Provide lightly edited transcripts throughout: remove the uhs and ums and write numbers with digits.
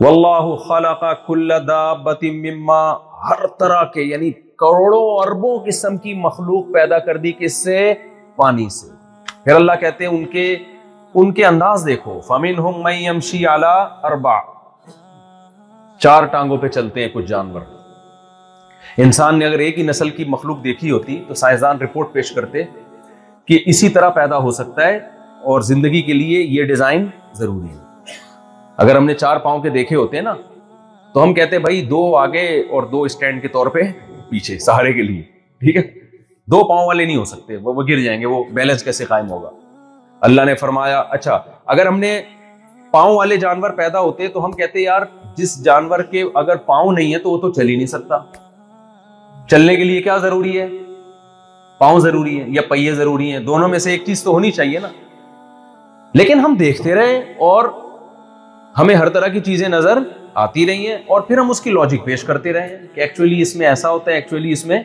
واللہ خلق کل دابۃ مما، ہر طرح کے یعنی کروڑوں اربوں قسم کی مخلوق پیدا کر دی، کس سے؟ پانی سے۔ پھر اللہ کہتے ہیں ان کے انداز دیکھو، فمنہم من یمشی علی اربع، 4 ٹانگوں پہ چلتے ہیں کچھ جانور۔ انسان نے اگر ایک ہی نسل کی مخلوق دیکھی ہوتی تو سائنسدان رپورٹ پیش کرتے کہ اسی طرح پیدا ہو سکتا ہے اور زندگی کے لیے یہ ڈیزائن ضروری ہے۔ اگر ہم نے 4 پاؤں کے دیکھے ہوتے نا تو ہم کہتے بھائی 2 آگے اور 2 اسٹینڈ کے طور پہ پیچھے سہارے کے لیے، ٹھیک ہے؟ 2 پاؤں والے نہیں ہو سکتے، وہ گر جائیں گے، وہ بیلنس کیسے قائم ہوگا؟ اللہ نے فرمایا اچھا اگر ہم نے پاؤں والے جانور پیدا ہوتے تو ہم کہتے یار جس جانور کے اگر پاؤں نہیں ہے تو وہ تو چل ہی نہیں سکتا، چلنے کے لیے کیا ضروری ہے؟ پاؤں ضروری ہے یا پہیے ضروری ہیں، دونوں میں سے ایک چیز تو ہونی چاہیے نا۔ لیکن ہم دیکھتے رہے اور ہمیں ہر طرح کی چیزیں نظر آتی رہی ہیں اور پھر ہم اس کی لاجک پیش کرتے رہے ہیں کہ ایکچولی اس میں ایسا ہوتا ہے، ایکچولی اس میں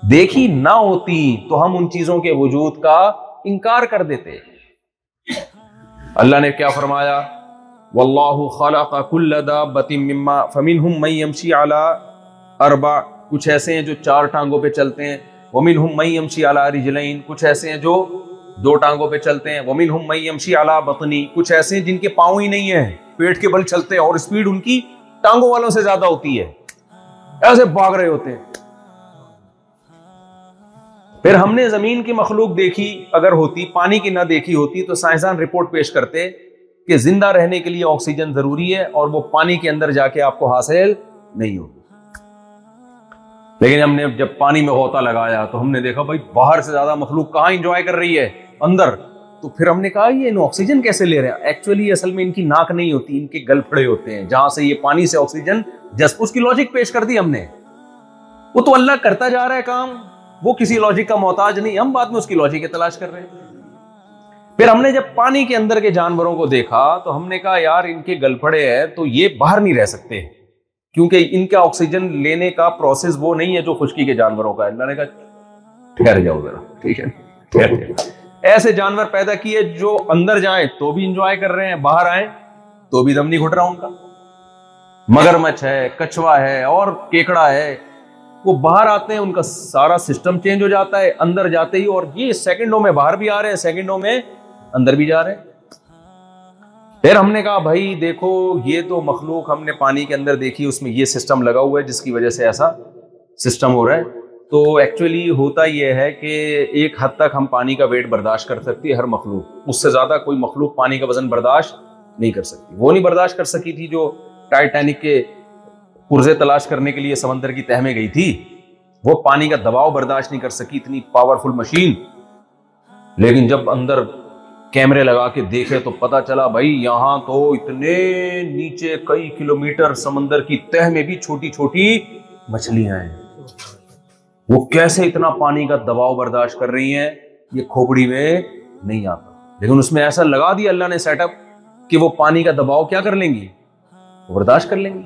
دیکھی نہ ہوتی تو ہم ان چیزوں کے وجود کا انکار کر دیتے۔ اللہ نے کیا فرمایا؟ واللہ خلق کل دابۃ مما فمنہم من یمشی علی اربع، کچھ ایسے ہیں جو 4 ٹانگوں پہ چلتے ہیں، ومنہم من یمشی علی رجلین، کچھ ایسے ہیں جو 2 ٹانگوں پہ چلتے ہیں، ومنہم من یمشی علی بطن، کچھ ایسے ہیں جن کے پاؤں ہی نہیں ہیں، پیٹ کے بل چلتے ہیں اور اسپیڈ ان کی ٹانگوں والوں سے زیادہ ہوتی ہے، ایسے بھاگ رہے ہوتے ہیں۔ پھر ہم نے زمین کی مخلوق دیکھی اگر ہوتی، پانی کی نہ دیکھی ہوتی تو سائنسدان رپورٹ پیش کرتے کہ زندہ رہنے کے لیے آکسیجن ضروری ہے اور وہ پانی کے اندر جا کے آپ کو حاصل نہیں ہوگی۔ لیکن ہم نے جب پانی میں غوطہ لگایا تو ہم نے دیکھا بھائی باہر سے زیادہ مخلوق کہاں انجوائے کر رہی ہے، اندر۔ تو پھر ہم نے کہا یہ آکسیجن کیسے لے رہے ہیں؟ ایکچولی اصل میں ان کی ناک نہیں ہوتی، ان کے گل پھڑے ہوتے ہیں جہاں سے یہ پانی سے آکسیجن جذب، اس کی لاجک پیش کر دی ہم نے۔ وہ تو اللہ کرتا جا رہا ہے کام، وہ کسی لاجک کا محتاج نہیں، ہم بعد میں اس کی لاجک کی تلاش کر رہے ہیں۔ پھر ہم نے جب پانی کے اندر کے جانوروں کو دیکھا تو ہم نے کہا یار ان کے گل پھڑے ہیں تو یہ باہر نہیں رہ سکتے کیونکہ ان کا آکسیجن لینے کا پروسیس وہ نہیں ہے جو خشکی کے جانوروں کا ہے۔ اللہ نے کہا ٹھہر جاؤ ذرا، ٹھیک ہے ٹھہر جاؤ۔ ایسے جانور پیدا کیے جو اندر جائیں تو بھی انجوائے کر رہے ہیں، باہر آئیں تو بھی دم نہیں گھٹ رہا ان کا۔ مگرمچھ ہے، کچھوا ہے اور کیکڑا ہے، وہ باہر آتے ہیں ان کا سارا سسٹم چینج ہو جاتا ہے اندر جاتے ہی، اور یہ سیکنڈوں میں باہر بھی آ رہے ہیں، سیکنڈوں میں اندر بھی جا رہے ہیں۔ پھر ہم نے کہا بھائی دیکھو یہ تو مخلوق ہم نے پانی کے اندر دیکھی، اس میں یہ سسٹم لگا ہوا ہے جس کی وجہ سے ایسا سسٹم ہو رہا ہے۔ تو ایکچولی ہوتا یہ ہے کہ ایک حد تک ہم پانی کا ویٹ برداشت کر سکتی ہے ہر مخلوق، اس سے زیادہ کوئی مخلوق پانی کا وزن برداشت نہیں کر سکتی۔ وہ نہیں برداشت کر سکی تھی جو ٹائٹینک کے پرزے تلاش کرنے کے لیے سمندر کی تہ میں گئی تھی، وہ پانی کا دباؤ برداشت نہیں کر سکی، اتنی پاورفل مشین۔ لیکن جب اندر کیمرے لگا کے دیکھے تو پتا چلا بھائی یہاں تو اتنے نیچے کئی کلومیٹر سمندر کی تہ میں بھی چھوٹی چھوٹی مچھلیاں ہیں، وہ کیسے اتنا پانی کا دباؤ برداشت کر رہی ہیں، یہ کھوپڑی میں نہیں آتا۔ لیکن اس میں ایسا لگا دیا اللہ نے سیٹ اپ کہ وہ پانی کا دباؤ کیا کر لیں گی، وہ برداشت کر لیں گی۔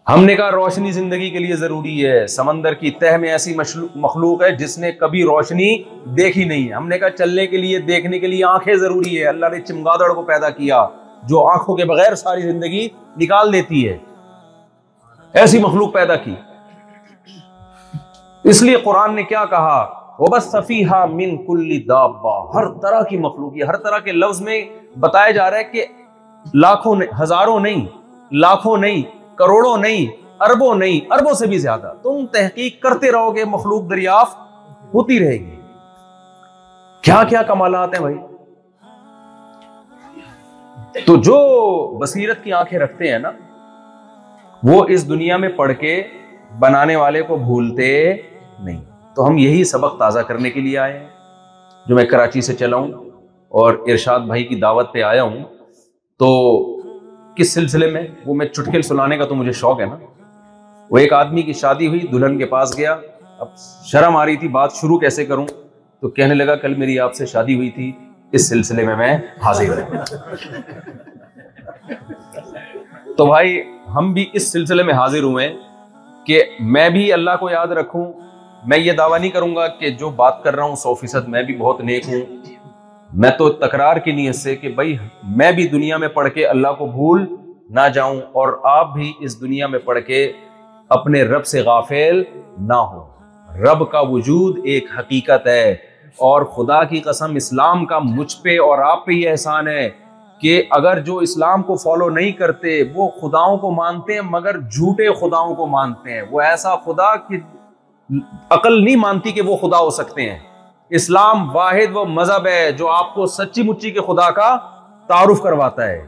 ہم نے کہا روشنی زندگی کے لیے ضروری ہے، سمندر کی تہ میں ایسی مخلوق ہے جس نے کبھی روشنی دیکھی نہیں ہے۔ ہم نے کہا چلنے کے لیے، دیکھنے کے لیے آنکھیں ضروری ہے، اللہ نے چمگادڑ کو پیدا کیا جو آنکھوں کے بغیر ساری زندگی نکال دیتی ہے، ایسی مخلوق پیدا کی۔ اس لیے قرآن نے کیا کہا، وَبَثَّ فِيهَا مِن كُلِّ دَابَّةٍ، ہر طرح کی مخلوق، یہ ہر طرح کے لفظ میں بتایا جا رہا ہے کہ لاکھوں ہزاروں نہیں، لاکھوں نہیں، کروڑوں نہیں، اربوں نہیں، اربوں سے بھی زیادہ تم تحقیق کرتے رہو گے، مخلوق دریافت ہوتی رہے گی۔ کیا کیا کمالات ہیں بھائی۔ تو جو بصیرت کی آنکھیں رکھتے ہیں نا وہ اس دنیا میں پڑھ کے بنانے والے کو بھولتے نہیں۔ تو ہم یہی سبق تازہ کرنے کے لیے آئے ہیں، جو میں کراچی سے چلا ہوں اور ارشاد بھائی کی دعوت پہ آیا ہوں۔ تو کس سلسلے میں، وہ میں چٹکل سنانے کا تو مجھے شوق ہے نا۔ وہ ایک آدمی کی شادی ہوئی، دلہن کے پاس گیا، اب شرم آ رہی تھی بات شروع کیسے کروں، تو کہنے لگا کل میری آپ سے شادی ہوئی تھی، اس سلسلے میں حاضر ہوں۔ تو بھائی ہم بھی اس سلسلے میں حاضر ہوئے کہ میں بھی اللہ کو یاد رکھوں۔ میں یہ دعویٰ نہیں کروں گا کہ جو بات کر رہا ہوں 100% میں بھی بہت نیک ہوں، میں تو تکرار کی نیت سے کہ بھائی میں بھی دنیا میں پڑھ کے اللہ کو بھول نہ جاؤں اور آپ بھی اس دنیا میں پڑھ کے اپنے رب سے غافل نہ ہو. رب کا وجود ایک حقیقت ہے، اور خدا کی قسم اسلام کا مجھ پہ اور آپ پہ یہ احسان ہے کہ اگر جو اسلام کو فالو نہیں کرتے وہ خداؤں کو مانتے ہیں مگر جھوٹے خداؤں کو مانتے ہیں. وہ ایسا خدا کہ عقل نہیں مانتی کہ وہ خدا ہو سکتے ہیں. اسلام واحد وہ مذہب ہے جو آپ کو سچی مچی کے خدا کا تعارف کرواتا ہے،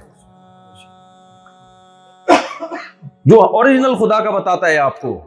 جو اوریجنل خدا کا بتاتا ہے آپ کو.